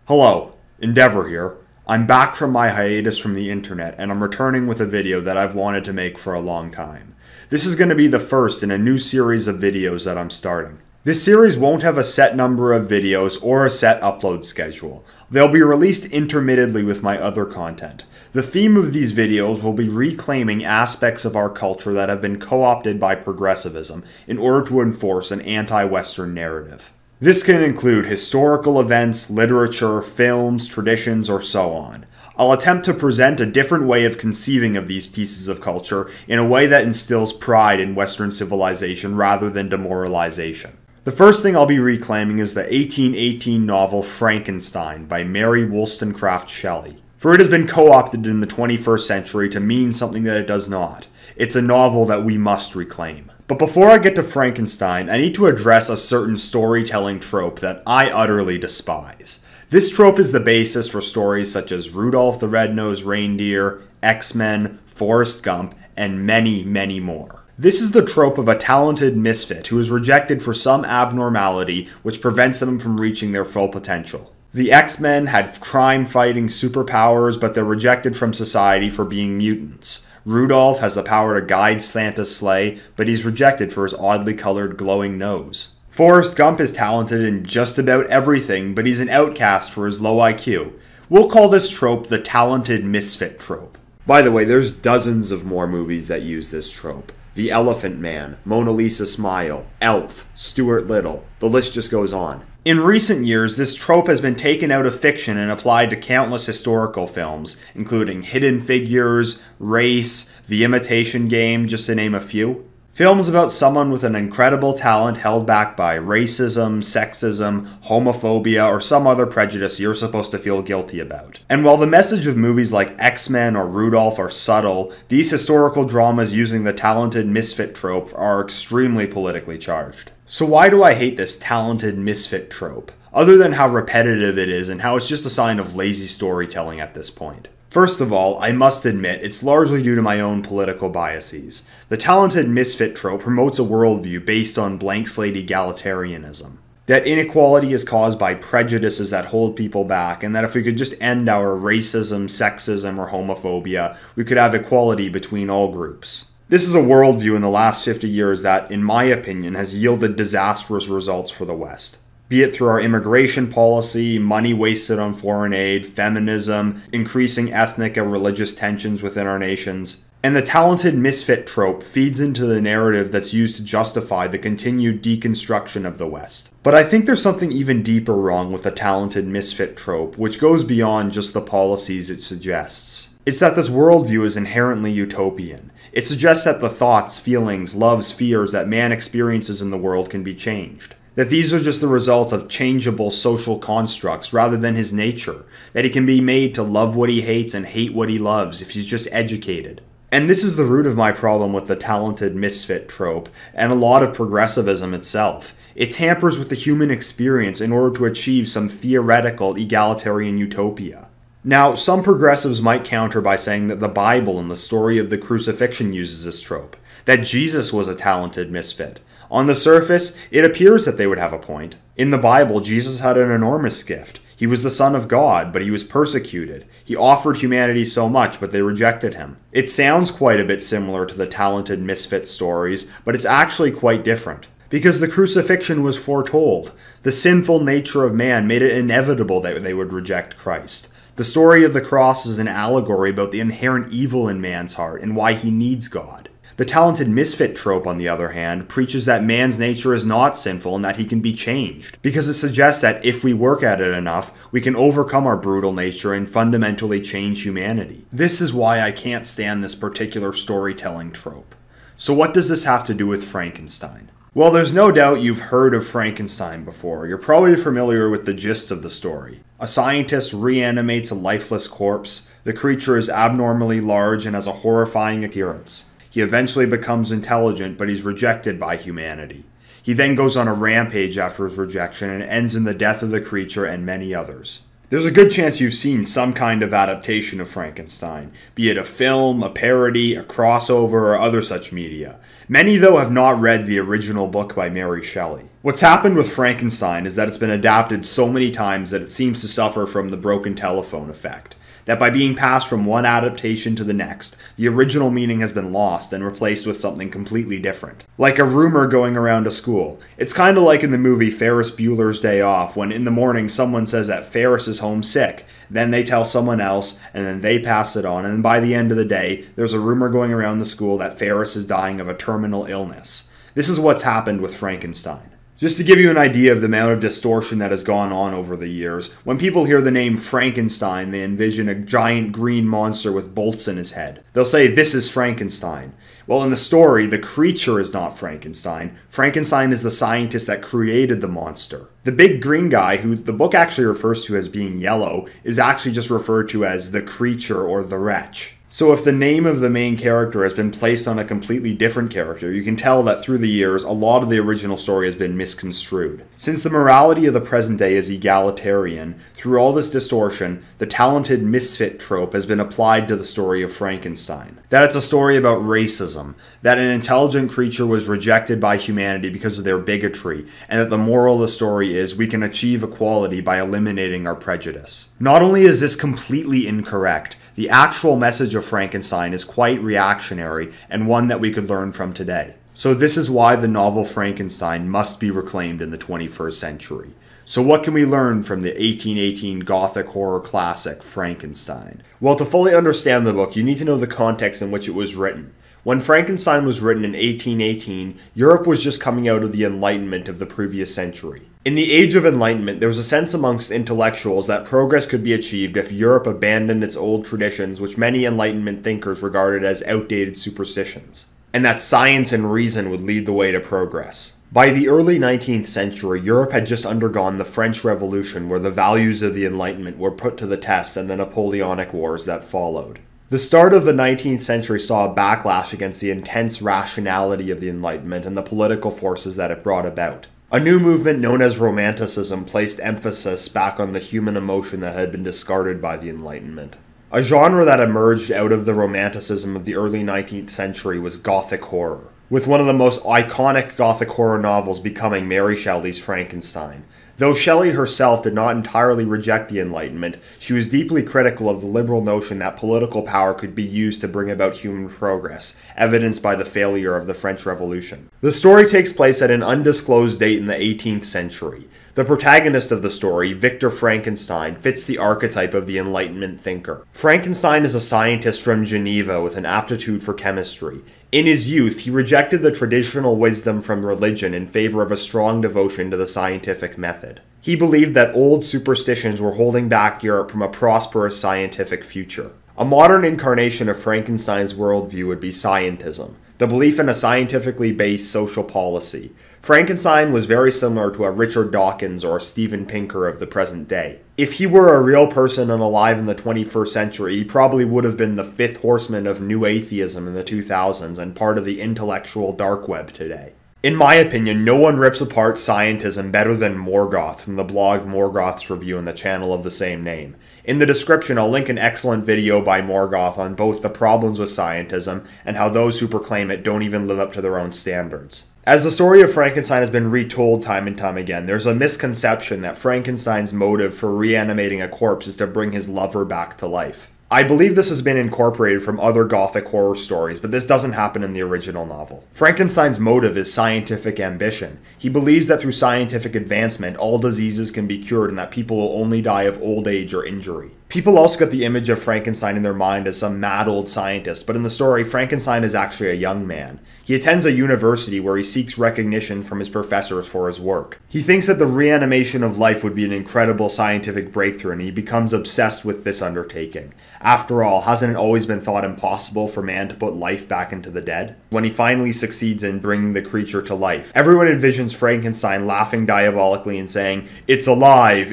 Hello, Endeavor here. I'm back from my hiatus from the internet and I'm returning with a video that I've wanted to make for a long time. This is going to be the first in a new series of videos that I'm starting. This series won't have a set number of videos or a set upload schedule. They'll be released intermittently with my other content. The theme of these videos will be reclaiming aspects of our culture that have been co-opted by progressivism in order to enforce an anti-Western narrative. This can include historical events, literature, films, traditions, or so on. I'll attempt to present a different way of conceiving of these pieces of culture in a way that instills pride in Western civilization rather than demoralization. The first thing I'll be reclaiming is the 1818 novel Frankenstein by Mary Shelley. For it has been co-opted in the 21st century to mean something that it does not. It's a novel that we must reclaim. But before I get to Frankenstein, I need to address a certain storytelling trope that I utterly despise. This trope is the basis for stories such as Rudolph the Red-Nosed Reindeer, X-Men, Forrest Gump, and many, many more. This is the trope of a talented misfit who is rejected for some abnormality which prevents them from reaching their full potential. The X-Men had crime-fighting superpowers, but they're rejected from society for being mutants. Rudolph has the power to guide Santa's sleigh, but he's rejected for his oddly colored glowing nose. Forrest Gump is talented in just about everything, but he's an outcast for his low IQ. We'll call this trope the Talented Misfit trope. By the way, there's dozens of more movies that use this trope. The Elephant Man, Mona Lisa Smile, Elf, Stuart Little, the list just goes on. In recent years, this trope has been taken out of fiction and applied to countless historical films, including Hidden Figures, Race, The Imitation Game, just to name a few. Films about someone with an incredible talent held back by racism, sexism, homophobia, or some other prejudice you're supposed to feel guilty about. And while the message of movies like X-Men or Rudolph are subtle, these historical dramas using the talented misfit trope are extremely politically charged. So why do I hate this talented misfit trope, other than how repetitive it is and how it's just a sign of lazy storytelling at this point? First of all, I must admit, it's largely due to my own political biases. The talented misfit trope promotes a worldview based on blank slate egalitarianism. That inequality is caused by prejudices that hold people back, and that if we could just end our racism, sexism, or homophobia, we could have equality between all groups. This is a worldview in the last 50 years that, in my opinion, has yielded disastrous results for the West. Be it through our immigration policy, money wasted on foreign aid, feminism, increasing ethnic and religious tensions within our nations. And the talented misfit trope feeds into the narrative that's used to justify the continued deconstruction of the West. But I think there's something even deeper wrong with the talented misfit trope, which goes beyond just the policies it suggests. It's that this worldview is inherently utopian. It suggests that the thoughts, feelings, loves, fears that man experiences in the world can be changed. That these are just the result of changeable social constructs rather than his nature. That he can be made to love what he hates and hate what he loves if he's just educated. And this is the root of my problem with the talented misfit trope and a lot of progressivism itself. It tampers with the human experience in order to achieve some theoretical egalitarian utopia. Now, some progressives might counter by saying that the Bible and the story of the crucifixion uses this trope, that Jesus was a talented misfit. On the surface, it appears that they would have a point. In the Bible, Jesus had an enormous gift. He was the Son of God, but he was persecuted. He offered humanity so much, but they rejected him. It sounds quite a bit similar to the talented misfit stories, but it's actually quite different. Because the crucifixion was foretold. The sinful nature of man made it inevitable that they would reject Christ. The story of the cross is an allegory about the inherent evil in man's heart and why he needs God. The talented misfit trope, on the other hand, preaches that man's nature is not sinful and that he can be changed, because it suggests that if we work at it enough, we can overcome our brutal nature and fundamentally change humanity. This is why I can't stand this particular storytelling trope. So what does this have to do with Frankenstein? Well, there's no doubt you've heard of Frankenstein before. You're probably familiar with the gist of the story. A scientist reanimates a lifeless corpse. The creature is abnormally large and has a horrifying appearance. He eventually becomes intelligent, but he's rejected by humanity. He then goes on a rampage after his rejection and ends in the death of the creature and many others. There's a good chance you've seen some kind of adaptation of Frankenstein, be it a film, a parody, a crossover, or other such media. Many, though, have not read the original book by Mary Shelley. What's happened with Frankenstein is that it's been adapted so many times that it seems to suffer from the broken telephone effect. That by being passed from one adaptation to the next, the original meaning has been lost and replaced with something completely different. Like a rumor going around a school. It's kinda like in the movie Ferris Bueller's Day Off, when in the morning someone says that Ferris is home sick, then they tell someone else, and then they pass it on, and by the end of the day, there's a rumor going around the school that Ferris is dying of a terminal illness. This is what's happened with Frankenstein. Just to give you an idea of the amount of distortion that has gone on over the years, when people hear the name Frankenstein, they envision a giant green monster with bolts in his head. They'll say, "This is Frankenstein." Well, in the story, the creature is not Frankenstein. Frankenstein is the scientist that created the monster. The big green guy, who the book actually refers to as being yellow, is actually just referred to as the creature or the wretch. So if the name of the main character has been placed on a completely different character, you can tell that through the years, a lot of the original story has been misconstrued. Since the morality of the present day is egalitarian, through all this distortion, the talented misfit trope has been applied to the story of Frankenstein. That it's a story about racism, that an intelligent creature was rejected by humanity because of their bigotry, and that the moral of the story is we can achieve equality by eliminating our prejudice. Not only is this completely incorrect, the actual message of Frankenstein is quite reactionary and one that we could learn from today. So this is why the novel Frankenstein must be reclaimed in the 21st century. So what can we learn from the 1818 Gothic horror classic Frankenstein? Well, to fully understand the book, you need to know the context in which it was written. When Frankenstein was written in 1818, Europe was just coming out of the Enlightenment of the previous century. In the Age of Enlightenment, there was a sense amongst intellectuals that progress could be achieved if Europe abandoned its old traditions, which many Enlightenment thinkers regarded as outdated superstitions, and that science and reason would lead the way to progress. By the early 19th century, Europe had just undergone the French Revolution, where the values of the Enlightenment were put to the test, and the Napoleonic Wars that followed. The start of the 19th century saw a backlash against the intense rationality of the Enlightenment and the political forces that it brought about. A new movement known as Romanticism placed emphasis back on the human emotion that had been discarded by the Enlightenment. A genre that emerged out of the Romanticism of the early 19th century was Gothic horror, with one of the most iconic Gothic horror novels becoming Mary Shelley's Frankenstein. Though Shelley herself did not entirely reject the Enlightenment, she was deeply critical of the liberal notion that political power could be used to bring about human progress, evidenced by the failure of the French Revolution. The story takes place at an undisclosed date in the 18th century. The protagonist of the story, Victor Frankenstein, fits the archetype of the Enlightenment thinker. Frankenstein is a scientist from Geneva with an aptitude for chemistry. In his youth, he rejected the traditional wisdom from religion in favor of a strong devotion to the scientific method. He believed that old superstitions were holding back Europe from a prosperous scientific future. A modern incarnation of Frankenstein's worldview would be Scientism, the belief in a scientifically based social policy. Frankenstein was very similar to a Richard Dawkins or a Steven Pinker of the present day. If he were a real person and alive in the 21st century, he probably would have been the fifth horseman of new atheism in the 2000s and part of the intellectual dark web today. In my opinion, no one rips apart Scientism better than Morgoth from the blog Morgoth's Review and the channel of the same name. In the description, I'll link an excellent video by Morgoth on both the problems with Scientism and how those who proclaim it don't even live up to their own standards. As the story of Frankenstein has been retold time and time again, there's a misconception that Frankenstein's motive for reanimating a corpse is to bring his lover back to life. I believe this has been incorporated from other Gothic horror stories, but this doesn't happen in the original novel. Frankenstein's motive is scientific ambition. He believes that through scientific advancement, all diseases can be cured and that people will only die of old age or injury. People also get the image of Frankenstein in their mind as some mad old scientist, but in the story, Frankenstein is actually a young man. He attends a university where he seeks recognition from his professors for his work. He thinks that the reanimation of life would be an incredible scientific breakthrough, and he becomes obsessed with this undertaking. After all, hasn't it always been thought impossible for man to put life back into the dead? When he finally succeeds in bringing the creature to life, everyone envisions Frankenstein laughing diabolically and saying, it's alive,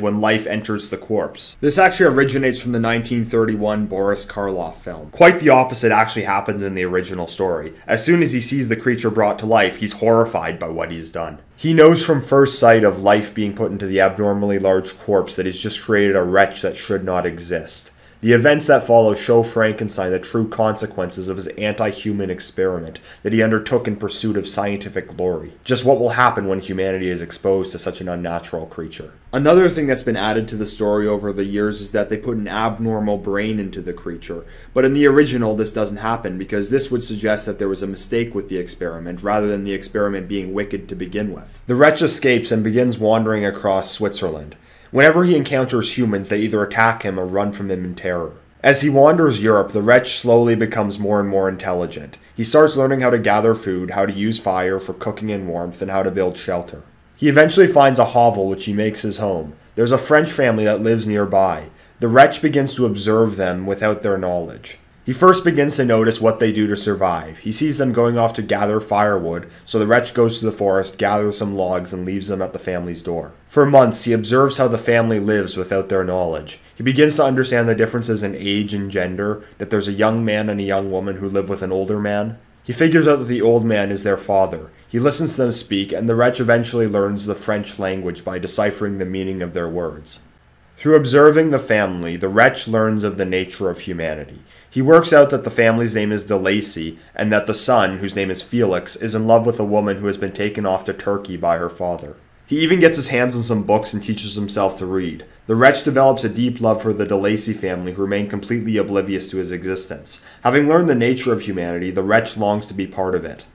when life enters the corpse. This actually originates from the 1931 Boris Karloff film. Quite the opposite actually happens in the original story. As soon as he sees the creature brought to life, he's horrified by what he's done. He knows from first sight of life being put into the abnormally large corpse that he's just created a wretch that should not exist. The events that follow show Frankenstein the true consequences of his anti-human experiment that he undertook in pursuit of scientific glory. Just what will happen when humanity is exposed to such an unnatural creature. Another thing that's been added to the story over the years is that they put an abnormal brain into the creature. But in the original, this doesn't happen because this would suggest that there was a mistake with the experiment rather than the experiment being wicked to begin with. The wretch escapes and begins wandering across Switzerland. Whenever he encounters humans, they either attack him or run from him in terror. As he wanders Europe, the wretch slowly becomes more and more intelligent. He starts learning how to gather food, how to use fire for cooking and warmth, and how to build shelter. He eventually finds a hovel which he makes his home. There's a French family that lives nearby. The wretch begins to observe them without their knowledge. He first begins to notice what they do to survive. He sees them going off to gather firewood, so the wretch goes to the forest, gathers some logs, and leaves them at the family's door. For months, he observes how the family lives without their knowledge. He begins to understand the differences in age and gender, that there's a young man and a young woman who live with an older man. He figures out that the old man is their father. He listens to them speak, and the wretch eventually learns the French language by deciphering the meaning of their words. Through observing the family, the wretch learns of the nature of humanity. He works out that the family's name is de Lacy, and that the son, whose name is Felix, is in love with a woman who has been taken off to Turkey by her father. He even gets his hands on some books and teaches himself to read. The wretch develops a deep love for the de Lacy family, who remain completely oblivious to his existence. Having learned the nature of humanity, the wretch longs to be part of it.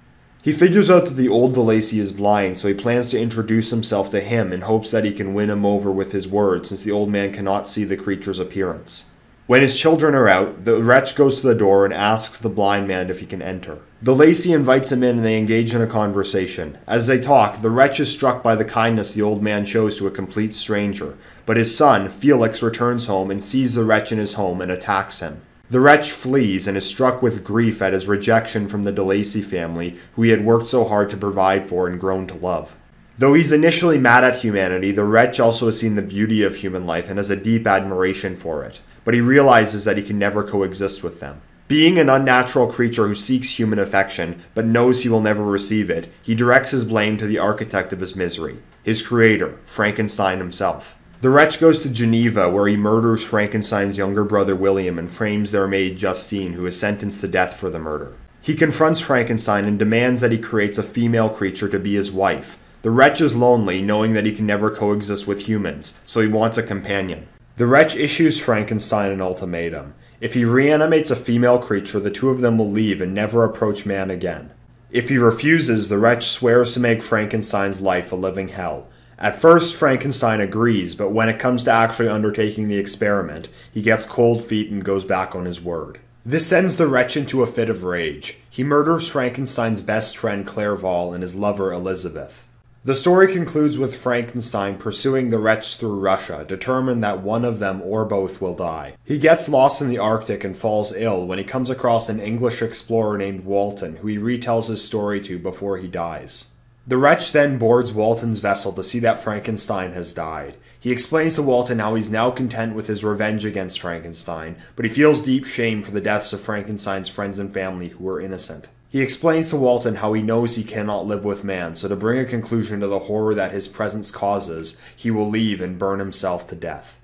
He figures out that the old de Lacy is blind, so he plans to introduce himself to him in hopes that he can win him over with his words, since the old man cannot see the creature's appearance. When his children are out, the wretch goes to the door and asks the blind man if he can enter. De Lacy invites him in and they engage in a conversation. As they talk, the wretch is struck by the kindness the old man shows to a complete stranger, but his son, Felix, returns home and sees the wretch in his home and attacks him. The wretch flees and is struck with grief at his rejection from the de Lacy family, who he had worked so hard to provide for and grown to love. Though he's initially mad at humanity, the wretch also has seen the beauty of human life and has a deep admiration for it, but he realizes that he can never coexist with them. Being an unnatural creature who seeks human affection, but knows he will never receive it, he directs his blame to the architect of his misery, his creator, Frankenstein himself. The wretch goes to Geneva, where he murders Frankenstein's younger brother William and frames their maid Justine, who is sentenced to death for the murder. He confronts Frankenstein and demands that he creates a female creature to be his wife. The wretch is lonely, knowing that he can never coexist with humans, so he wants a companion. The wretch issues Frankenstein an ultimatum. If he reanimates a female creature, the two of them will leave and never approach man again. If he refuses, the wretch swears to make Frankenstein's life a living hell. At first, Frankenstein agrees, but when it comes to actually undertaking the experiment, he gets cold feet and goes back on his word. This sends the wretch into a fit of rage. He murders Frankenstein's best friend Clerval and his lover Elizabeth. The story concludes with Frankenstein pursuing the wretch through Russia, determined that one of them or both will die. He gets lost in the Arctic and falls ill when he comes across an English explorer named Walton, who he retells his story to before he dies. The wretch then boards Walton's vessel to see that Frankenstein has died. He explains to Walton how he's now content with his revenge against Frankenstein, but he feels deep shame for the deaths of Frankenstein's friends and family who were innocent. He explains to Walton how he knows he cannot live with man, so to bring a conclusion to the horror that his presence causes, he will leave and burn himself to death.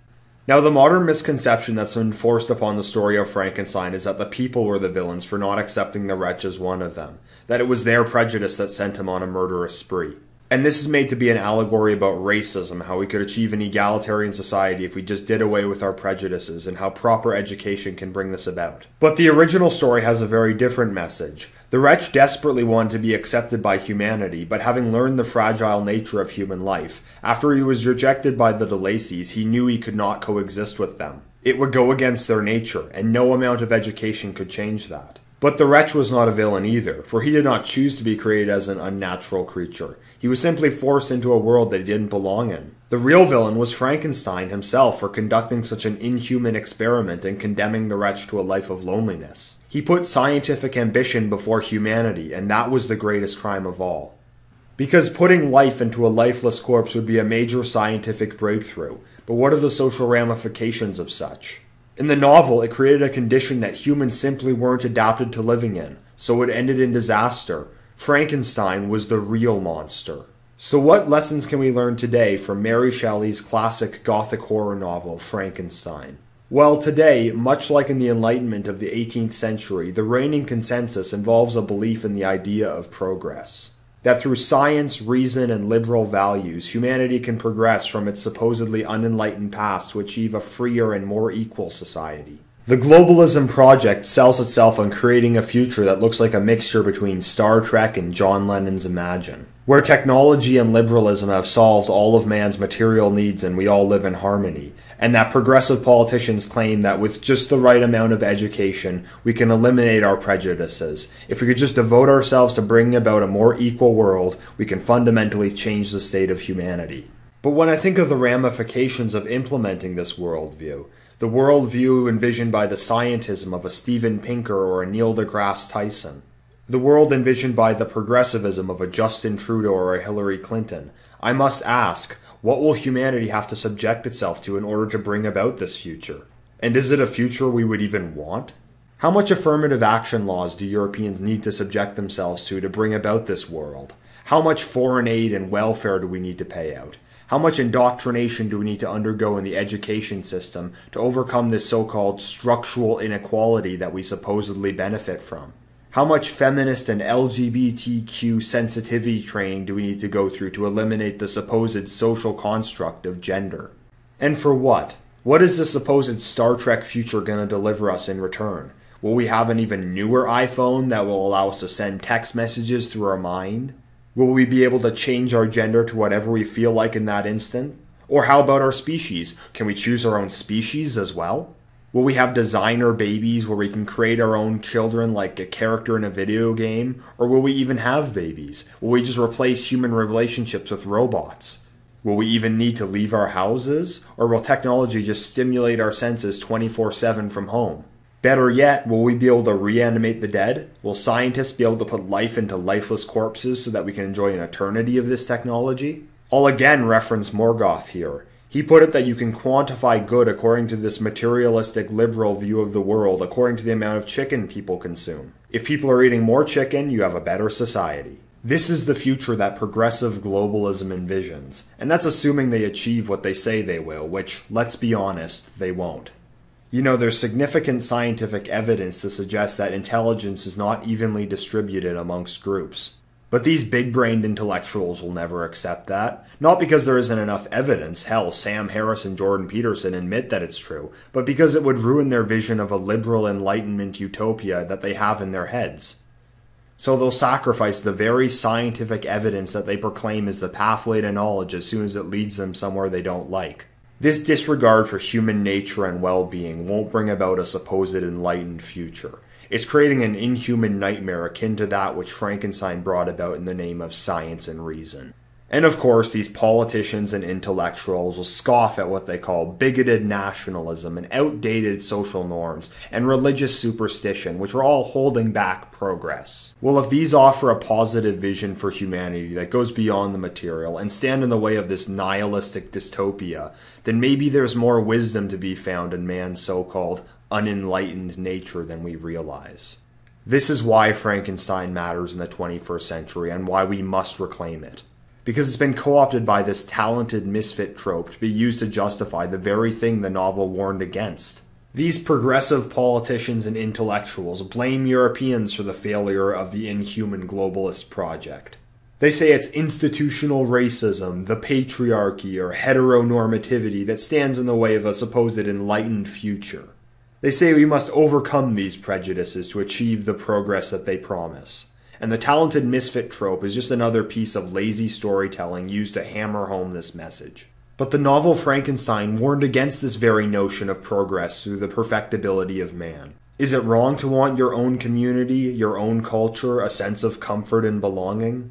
Now, the modern misconception that's been forced upon the story of Frankenstein is that the people were the villains for not accepting the wretch as one of them, that it was their prejudice that sent him on a murderous spree. And this is made to be an allegory about racism, how we could achieve an egalitarian society if we just did away with our prejudices, and how proper education can bring this about. But the original story has a very different message. The wretch desperately wanted to be accepted by humanity, but having learned the fragile nature of human life, after he was rejected by the de Lacys, he knew he could not coexist with them. It would go against their nature, and no amount of education could change that. But the wretch was not a villain either, for he did not choose to be created as an unnatural creature. He was simply forced into a world that he didn't belong in. The real villain was Frankenstein himself for conducting such an inhuman experiment and condemning the wretch to a life of loneliness. He put scientific ambition before humanity, and that was the greatest crime of all. Because putting life into a lifeless corpse would be a major scientific breakthrough, but what are the social ramifications of such? In the novel, it created a condition that humans simply weren't adapted to living in, so it ended in disaster. Frankenstein was the real monster. So what lessons can we learn today from Mary Shelley's classic Gothic horror novel, Frankenstein? Well, today, much like in the Enlightenment of the 18th century, the reigning consensus involves a belief in the idea of progress. That through science, reason, and liberal values, humanity can progress from its supposedly unenlightened past to achieve a freer and more equal society. The globalism project sells itself on creating a future that looks like a mixture between Star Trek and John Lennon's Imagine, where technology and liberalism have solved all of man's material needs and we all live in harmony, and that progressive politicians claim that with just the right amount of education, we can eliminate our prejudices. If we could just devote ourselves to bringing about a more equal world, we can fundamentally change the state of humanity. But when I think of the ramifications of implementing this worldview, the worldview envisioned by the scientism of a Steven Pinker or a Neil deGrasse Tyson, the world envisioned by the progressivism of a Justin Trudeau or a Hillary Clinton, I must ask, what will humanity have to subject itself to in order to bring about this future? And is it a future we would even want? How much affirmative action laws do Europeans need to subject themselves to bring about this world? How much foreign aid and welfare do we need to pay out? How much indoctrination do we need to undergo in the education system to overcome this so-called structural inequality that we supposedly benefit from? How much feminist and LGBTQ sensitivity training do we need to go through to eliminate the supposed social construct of gender? And for what? What is the supposed Star Trek future going to deliver us in return? Will we have an even newer iPhone that will allow us to send text messages through our mind? Will we be able to change our gender to whatever we feel like in that instant? Or how about our species? Can we choose our own species as well? Will we have designer babies where we can create our own children like a character in a video game? Or will we even have babies? Will we just replace human relationships with robots? Will we even need to leave our houses? Or will technology just stimulate our senses 24/7 from home? Better yet, will we be able to reanimate the dead? Will scientists be able to put life into lifeless corpses so that we can enjoy an eternity of this technology? I'll again reference Morgoth here. He put it that you can quantify good according to this materialistic liberal view of the world according to the amount of chicken people consume. If people are eating more chicken, you have a better society. This is the future that progressive globalism envisions, and that's assuming they achieve what they say they will, which, let's be honest, they won't. You know, there's significant scientific evidence to suggest that intelligence is not evenly distributed amongst groups. But these big-brained intellectuals will never accept that. Not because there isn't enough evidence, hell, Sam Harris and Jordan Peterson admit that it's true, but because it would ruin their vision of a liberal Enlightenment utopia that they have in their heads. So they'll sacrifice the very scientific evidence that they proclaim is the pathway to knowledge as soon as it leads them somewhere they don't like. This disregard for human nature and well-being won't bring about a supposed enlightened future. It's creating an inhuman nightmare akin to that which Frankenstein brought about in the name of science and reason. And of course, these politicians and intellectuals will scoff at what they call bigoted nationalism and outdated social norms and religious superstition, which are all holding back progress. Well, if these offer a positive vision for humanity that goes beyond the material and stand in the way of this nihilistic dystopia, then maybe there's more wisdom to be found in man's so-called unenlightened nature than we realize. This is why Frankenstein matters in the 21st century and why we must reclaim it. Because it's been co-opted by this talented misfit trope to be used to justify the very thing the novel warned against. These progressive politicians and intellectuals blame Europeans for the failure of the inhuman globalist project. They say it's institutional racism, the patriarchy, or heteronormativity that stands in the way of a supposed enlightened future. They say we must overcome these prejudices to achieve the progress that they promise. And the talented misfit trope is just another piece of lazy storytelling used to hammer home this message. But the novel Frankenstein warned against this very notion of progress through the perfectibility of man. Is it wrong to want your own community, your own culture, a sense of comfort and belonging?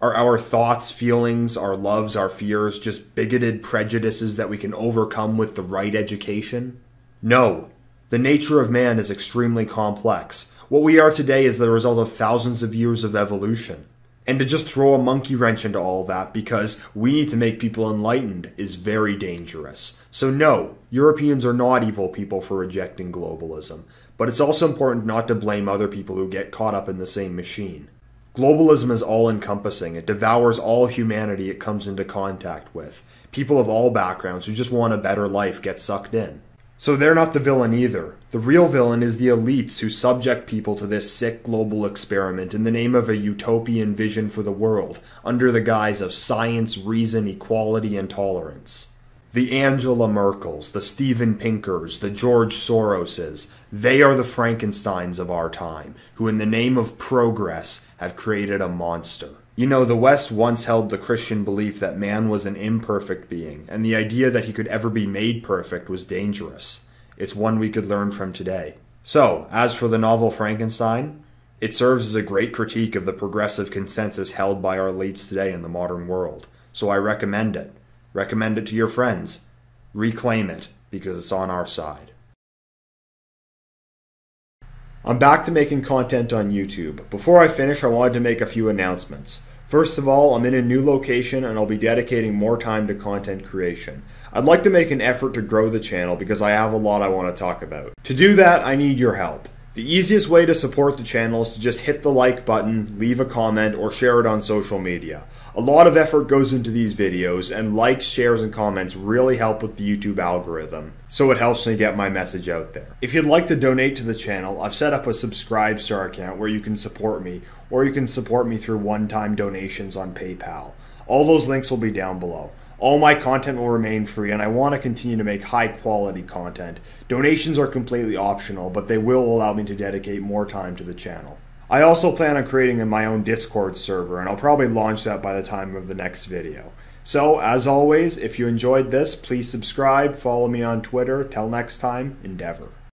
Are our thoughts, feelings, our loves, our fears just bigoted prejudices that we can overcome with the right education? No. The nature of man is extremely complex. What we are today is the result of thousands of years of evolution. And to just throw a monkey wrench into all that because we need to make people enlightened is very dangerous. So no, Europeans are not evil people for rejecting globalism. But it's also important not to blame other people who get caught up in the same machine. Globalism is all-encompassing. It devours all humanity it comes into contact with. People of all backgrounds who just want a better life get sucked in. So they're not the villain either. The real villain is the elites who subject people to this sick global experiment in the name of a utopian vision for the world, under the guise of science, reason, equality, and tolerance. The Angela Merkels, the Steven Pinkers, the George Soroses, they are the Frankensteins of our time, who in the name of progress have created a monster. You know, the West once held the Christian belief that man was an imperfect being, and the idea that he could ever be made perfect was dangerous. It's one we could learn from today. So, as for the novel Frankenstein, it serves as a great critique of the progressive consensus held by our elites today in the modern world. So I recommend it. Recommend it to your friends. Reclaim it, because it's on our side. I'm back to making content on YouTube. Before I finish, I wanted to make a few announcements. First of all, I'm in a new location and I'll be dedicating more time to content creation. I'd like to make an effort to grow the channel because I have a lot I want to talk about. To do that, I need your help. The easiest way to support the channel is to just hit the like button, leave a comment, or share it on social media. A lot of effort goes into these videos, and likes, shares, and comments really help with the YouTube algorithm, so it helps me get my message out there. If you'd like to donate to the channel, I've set up a Subscribestar account where you can support me, or you can support me through one-time donations on PayPal. All those links will be down below. All my content will remain free, and I want to continue to make high-quality content. Donations are completely optional, but they will allow me to dedicate more time to the channel. I also plan on creating my own Discord server, and I'll probably launch that by the time of the next video. So, as always, if you enjoyed this, please subscribe, follow me on Twitter. Till next time, Endeavor.